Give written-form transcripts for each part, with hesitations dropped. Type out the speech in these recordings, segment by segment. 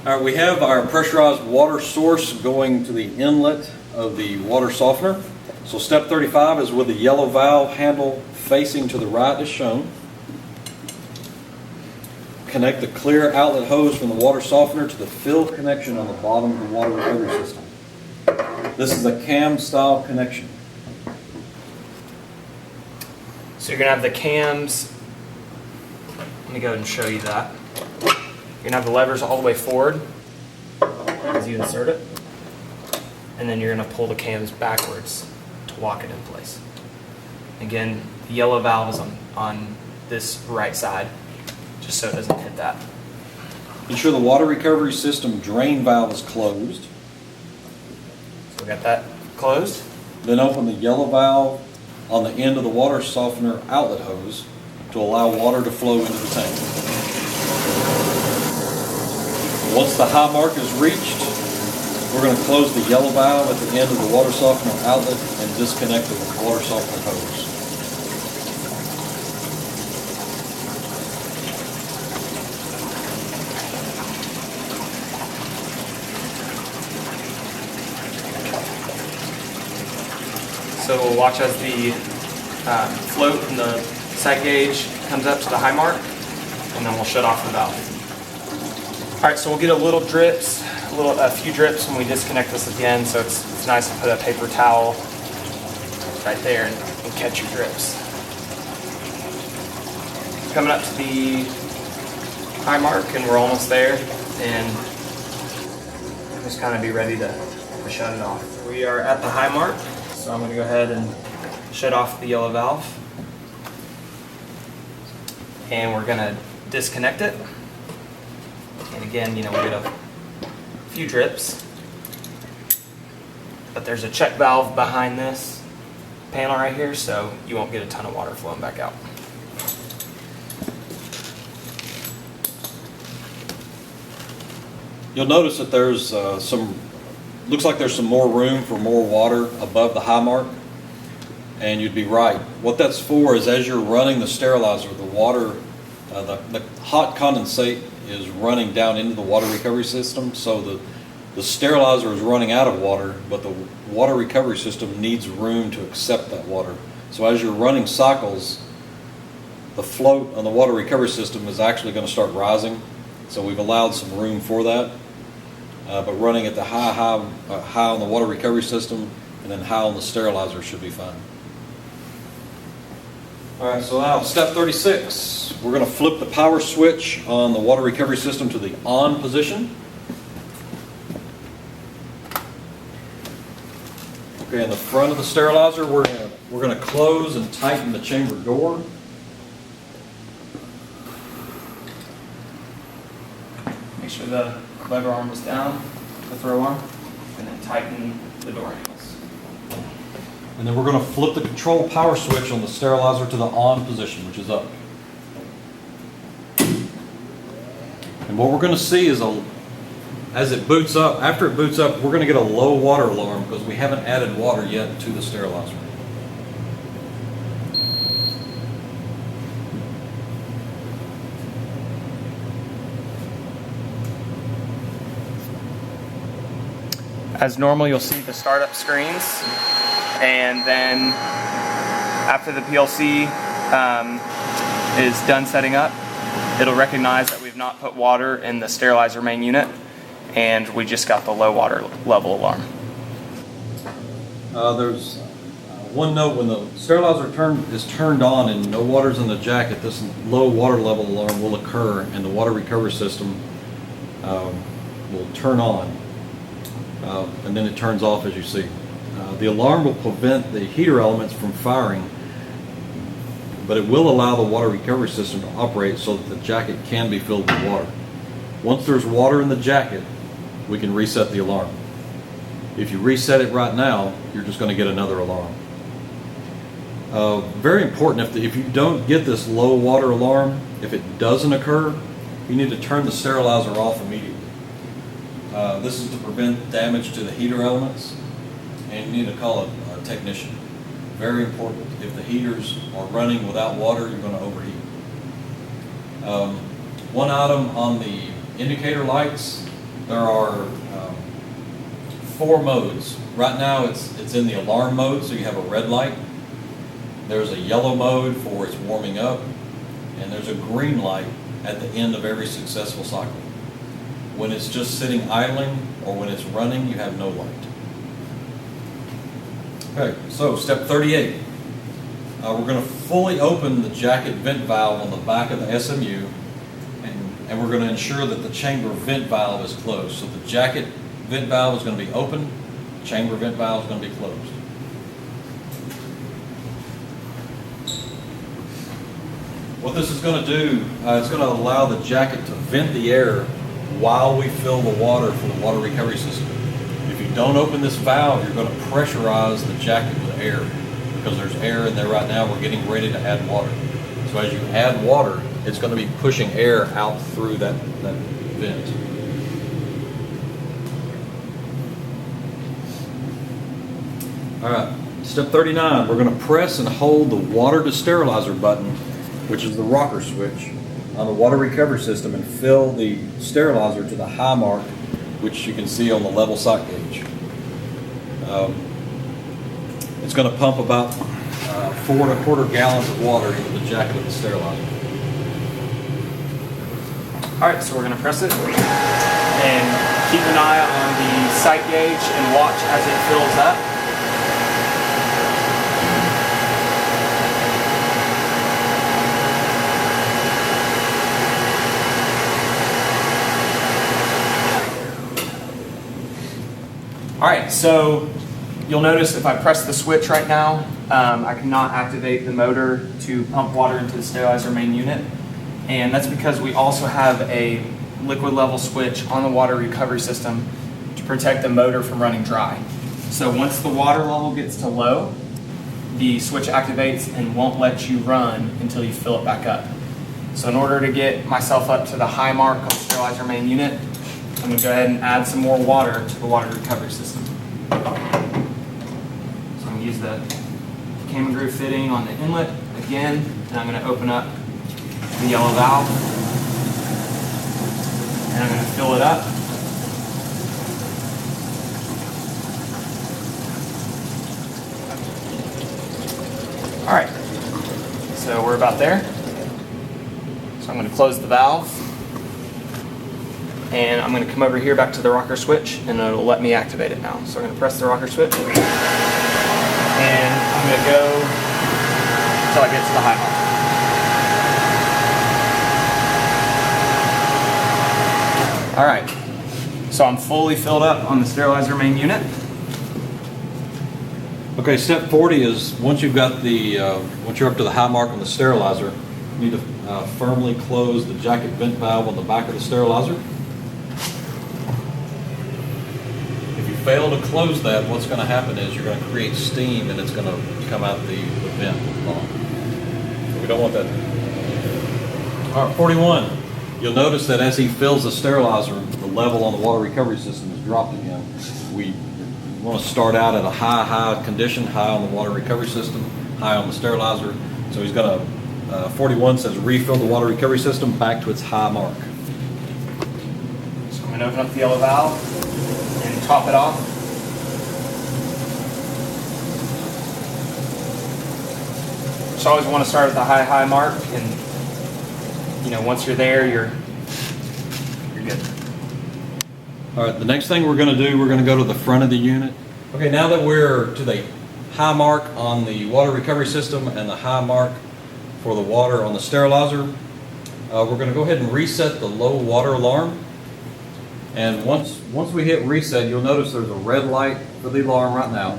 All right, we have our pressurized water source going to the inlet of the water softener. So step 35 is with the yellow valve handle facing to the right as shown. Connect the clear outlet hose from the water softener to the fill connection on the bottom of the water recovery system. This is a cam style connection. So you're going to have the cams, let me go ahead and show you that. You're going to have the levers all the way forward as you insert it, and then you're going to pull the cams backwards to lock it in place. Again, the yellow valve is on this right side, just so it doesn't hit that. Ensure the water recovery system drain valve is closed. So we got that closed. Then open the yellow valve on the end of the water softener outlet hose to allow water to flow into the tank. Once the high mark is reached, we're going to close the yellow valve at the end of the water softener outlet and disconnect the water softener hose. So we'll watch as the float in the side gauge comes up to the high mark, and then we'll shut off the valve. All right, so we'll get a few drips when we disconnect this at the end, so it's nice to put a paper towel right there and catch your drips. Coming up to the high mark, and we're almost there, and just kind of be ready to shut it off. We are at the high mark, so I'm going to go ahead and shut off the yellow valve, and we're going to disconnect it. And again, we get a few drips, but there's a check valve behind this panel right here, so you won't get a ton of water flowing back out. You'll notice that there's looks like there's some more room for more water above the high mark, and you'd be right. What that's for is as you're running the sterilizer, the water, the hot condensate is running down into the water recovery system, so the sterilizer is running out of water, but the water recovery system needs room to accept that water. So as you're running cycles, the float on the water recovery system is actually going to start rising, so we've allowed some room for that. But running at the high on the water recovery system and then high on the sterilizer should be fine. All right, so now step 36. We're going to flip the power switch on the water recovery system to the on position. Okay, in the front of the sterilizer, we're going to close and tighten the chamber door. Make sure the lever arm is down, the throw arm, and then tighten the door handles. And then we're going to flip the control power switch on the sterilizer to the on position, which is up. And what we're going to see is as it boots up, after it boots up, we're going to get a low water alarm because we haven't added water yet to the sterilizer. As normal, you'll see the startup screens, and then after the PLC is done setting up, it'll recognize that we've not put water in the sterilizer main unit, and we just got the low water level alarm. There's one note: when the sterilizer is turned on and no water's in the jacket, this low water level alarm will occur, and the water recovery system will turn on. And then it turns off, as you see. The alarm will prevent the heater elements from firing, but it will allow the water recovery system to operate so that the jacket can be filled with water. Once there's water in the jacket, we can reset the alarm. If you reset it right now, you're just going to get another alarm. Very important, if you don't get this low water alarm, if it doesn't occur, you need to turn the sterilizer off immediately. This is to prevent damage to the heater elements, and you need to call a technician. Very important. If the heaters are running without water, you're going to overheat. One item on the indicator lights, there are 4 modes. Right now it's in the alarm mode, so you have a red light. There's a yellow mode for it's warming up, and there's a green light at the end of every successful cycle. When it's just sitting idling or when it's running, you have no light. Okay, so step 38. We're going to fully open the jacket vent valve on the back of the SMU, and we're going to ensure that the chamber vent valve is closed. So the jacket vent valve is going to be open, chamber vent valve is going to be closed. What this is going to do, it's going to allow the jacket to vent the air while we fill the water for the water recovery system. If you don't open this valve, you're going to pressurize the jacket with air, because there's air in there right now. We're getting ready to add water. So as you add water, it's going to be pushing air out through that vent. All right, step 39, we're going to press and hold the water to sterilizer button, which is the rocker switch, on the water recovery system, and fill the sterilizer to the high mark, which you can see on the level sight gauge. It's going to pump about 4 1/4 gallons of water into the jacket of the sterilizer. All right, so we're going to press it and keep an eye on the sight gauge and watch as it fills up. All right, so you'll notice if I press the switch right now, I cannot activate the motor to pump water into the sterilizer main unit. And that's because we also have a liquid level switch on the water recovery system to protect the motor from running dry. So once the water level gets to low, the switch activates and won't let you run until you fill it back up. So in order to get myself up to the high mark on the sterilizer main unit, I'm going to go ahead and add some more water to the water recovery system. So I'm going to use the cam groove fitting on the inlet again, and I'm going to open up the yellow valve, and I'm going to fill it up. All right, so we're about there. So I'm going to close the valve. And I'm going to come over here back to the rocker switch, and it'll let me activate it now. So I'm going to press the rocker switch, and I'm going to go until I get to the high mark. All right, so I'm fully filled up on the sterilizer main unit. Okay, step 40 is once you've got the once you're up to the high mark on the sterilizer, you need to firmly close the jacket vent valve on the back of the sterilizer. Fail to close that, what's going to happen is you're going to create steam, and it's going to come out the vent. We don't want that. All right, 41. You'll notice that as he fills the sterilizer, the level on the water recovery system has dropped again. We want to start out at a high condition, high on the water recovery system, high on the sterilizer. So he's going to, 41 says refill the water recovery system back to its high mark. So I'm going to open up the yellow valve and top it off. Just always want to start at the high mark, and once you're there, you're good. All right, the next thing we're going to do, we're going to go to the front of the unit. Okay, now that we're to the high mark on the water recovery system and the high mark for the water on the sterilizer, we're going to go ahead and reset the low water alarm. And once we hit reset, you'll notice there's a red light for the alarm right now.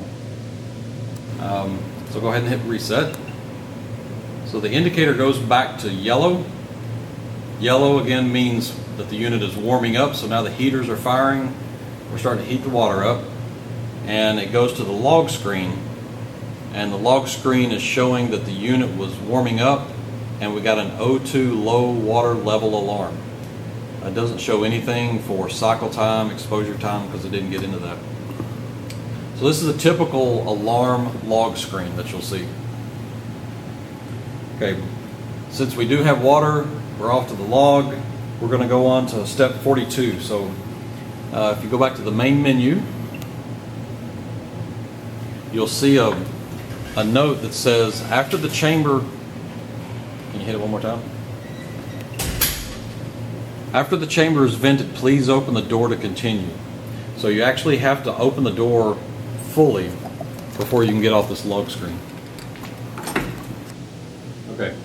So go ahead and hit reset. So the indicator goes back to yellow. Yellow again means that the unit is warming up, so now the heaters are firing. We're starting to heat the water up. And it goes to the log screen. And the log screen is showing that the unit was warming up, and we got an O2 low water level alarm. It doesn't show anything for cycle time, exposure time, because it didn't get into that. So this is a typical alarm log screen that you'll see. Okay, since we do have water, we're off to the log. We're going to go on to step 42. So If you go back to the main menu, you'll see a note that says, after the chamber, can you hit it one more time? After the chamber is vented, please open the door to continue. So you actually have to open the door fully before you can get off this log screen. Okay.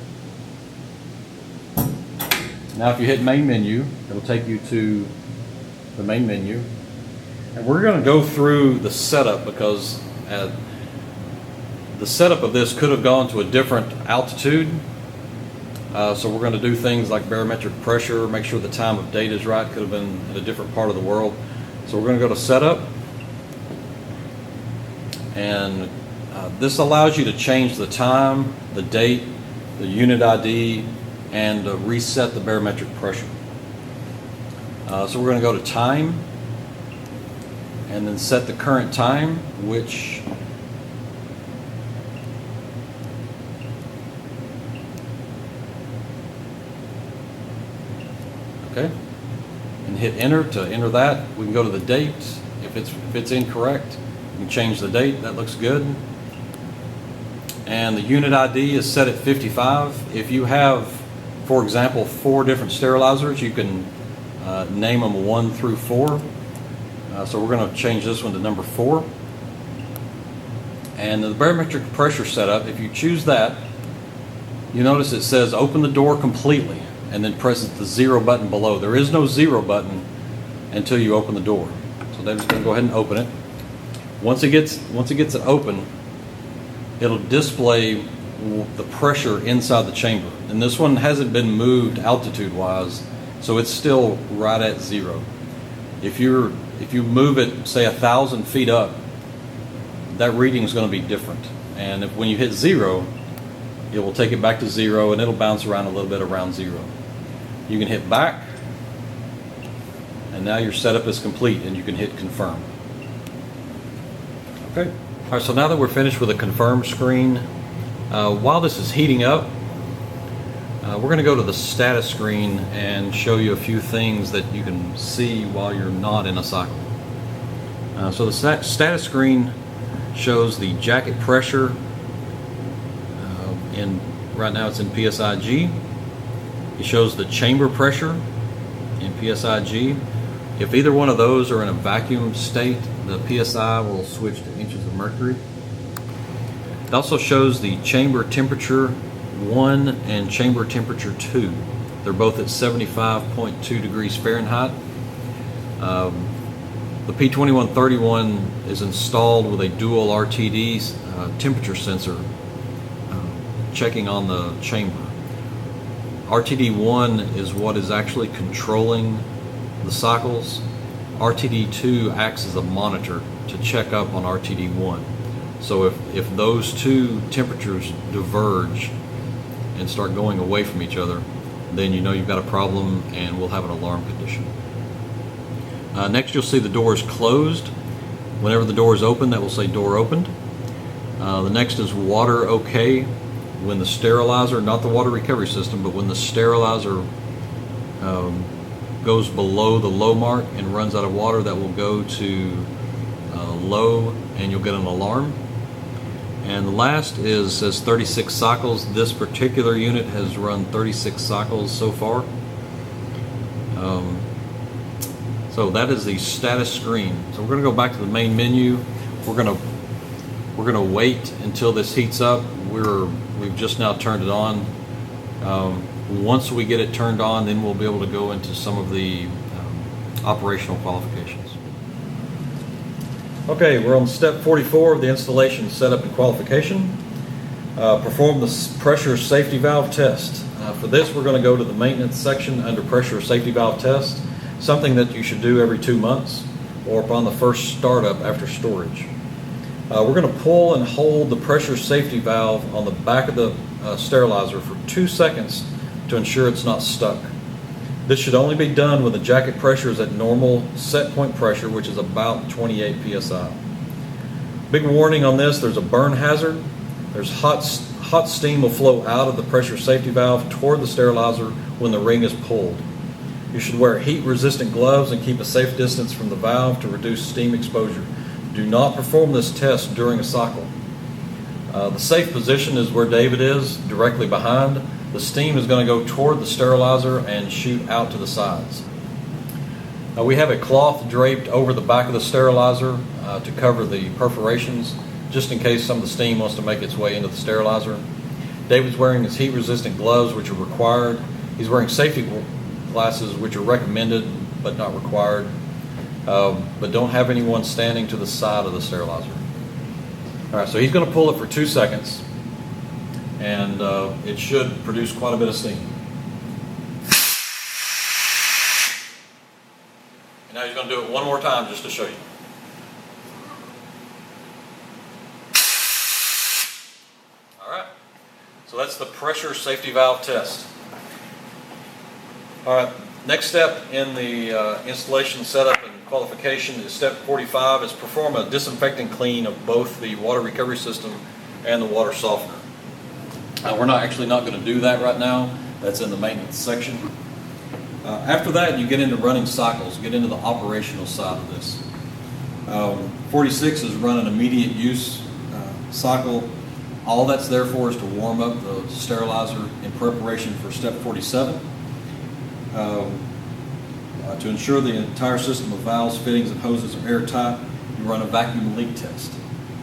Now if you hit main menu, it'll take you to the main menu. And we're going to go through the setup because the setup of this could have gone to a different altitude. So we're going to do things like barometric pressure, make sure the time of date is right, could have been in a different part of the world. So we're going to go to setup. And this allows you to change the time, the date, the unit ID, and reset the barometric pressure. So we're going to go to time and then set the current time, which okay, and hit enter to enter that. We can go to the date. If it's incorrect, we can change the date. That looks good. And the unit ID is set at 55. If you have, for example, 4 different sterilizers, you can name them 1 through 4. So we're going to change this one to number 4. And the barometric pressure setup, if you choose that, you notice it says open the door completely and then press the 0 button below. There is no 0 button until you open the door. So they're just going to go ahead and open it. Once it gets it open, it'll display the pressure inside the chamber. And this one hasn't been moved altitude-wise, so it's still right at 0. If you move it, say 1,000 feet up, that reading is going to be different. And when you hit 0, it will take it back to 0, and it'll bounce around a little bit around 0. You can hit back, and now your setup is complete, and you can hit confirm. Okay. All right, so now that we're finished with the confirm screen, while this is heating up, we're going to go to the status screen and show you a few things that you can see while you're not in a cycle. So the status screen shows the jacket pressure. Right now it's in PSIG. It shows the chamber pressure in PSIG. If either one of those are in a vacuum state, the PSI will switch to inches of mercury. It also shows the chamber temperature 1 and chamber temperature 2. They're both at 75.2 degrees Fahrenheit. The P2131 is installed with a dual RTD temperature sensor checking on the chamber. RTD1 is what is actually controlling the cycles. RTD2 acts as a monitor to check up on RTD1. So if those two temperatures diverge and start going away from each other, then you know you've got a problem and we'll have an alarm condition. Next you'll see the door is closed. Whenever the door is open, that will say door opened. The next is water okay. When the sterilizer, not the water recovery system, but when the sterilizer goes below the low mark and runs out of water, that will go to low and you'll get an alarm. And the last says 36 cycles. This particular unit has run 36 cycles so far. So that is the status screen. So we're going to go back to the main menu. We're going to wait until this heats up. We've just now turned it on. Once we get it turned on, then we'll be able to go into some of the operational qualifications. Okay, we're on step 44 of the installation, setup, and qualification. Perform the pressure safety valve test. For this, we're going to go to the maintenance section under pressure safety valve test, something that you should do every 2 months or upon the first startup after storage. We're going to pull and hold the pressure safety valve on the back of the sterilizer for 2 seconds to ensure it's not stuck. This should only be done when the jacket pressure is at normal set point pressure, which is about 28 psi. Big warning on this, there's a burn hazard. There's hot steam will flow out of the pressure safety valve toward the sterilizer when the ring is pulled. You should wear heat-resistant gloves and keep a safe distance from the valve to reduce steam exposure. Do not perform this test during a cycle. The safe position is where David is, directly behind. The steam is going to go toward the sterilizer and shoot out to the sides. We have a cloth draped over the back of the sterilizer to cover the perforations, just in case some of the steam wants to make its way into the sterilizer. David's wearing his heat-resistant gloves, which are required. He's wearing safety glasses, which are recommended but not required. But don't have anyone standing to the side of the sterilizer. All right, so he's going to pull it for 2 seconds, and it should produce quite a bit of steam. And now he's going to do it one more time just to show you. All right, so that's the pressure safety valve test. All right, next step in the installation setup and qualification is step 45, is perform a disinfecting clean of both the water recovery system and the water softener. We're not going to do that right now. That's in the maintenance section. After that, you get into running cycles, get into the operational side of this. 46 is run an immediate use cycle. All that's there for is to warm up the sterilizer in preparation for step 47. To ensure the entire system of valves, fittings, and hoses are airtight, you run a vacuum leak test.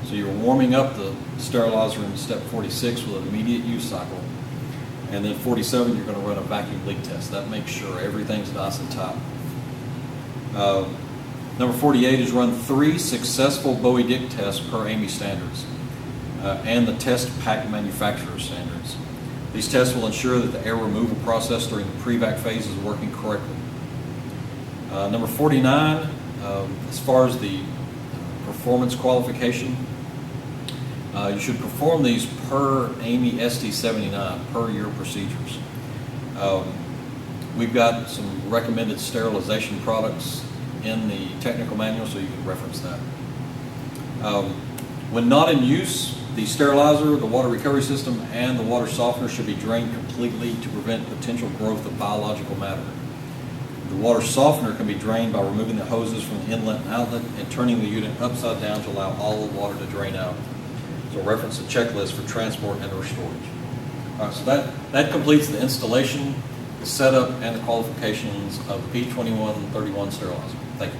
So you're warming up the sterilizer in step 46 with an immediate use cycle. And then 47, you're going to run a vacuum leak test. That makes sure everything's nice and tight. Number 48 is run 3 successful Bowie-Dick tests per AAMI standards and the test pack manufacturer standards. These tests will ensure that the air removal process during the pre-vac phase is working correctly. Number 49, as far as the performance qualification, you should perform these per AAMI SD79, per your procedures. We've got some recommended sterilization products in the technical manual, so you can reference that. When not in use, the sterilizer, the water recovery system, and the water softener should be drained completely to prevent potential growth of biological matter. The water softener can be drained by removing the hoses from the inlet and outlet and turning the unit upside down to allow all the water to drain out. So reference the checklist for transport and or storage. All right, so that completes the installation, the setup, and the qualifications of the P2131 sterilizer. Thank you.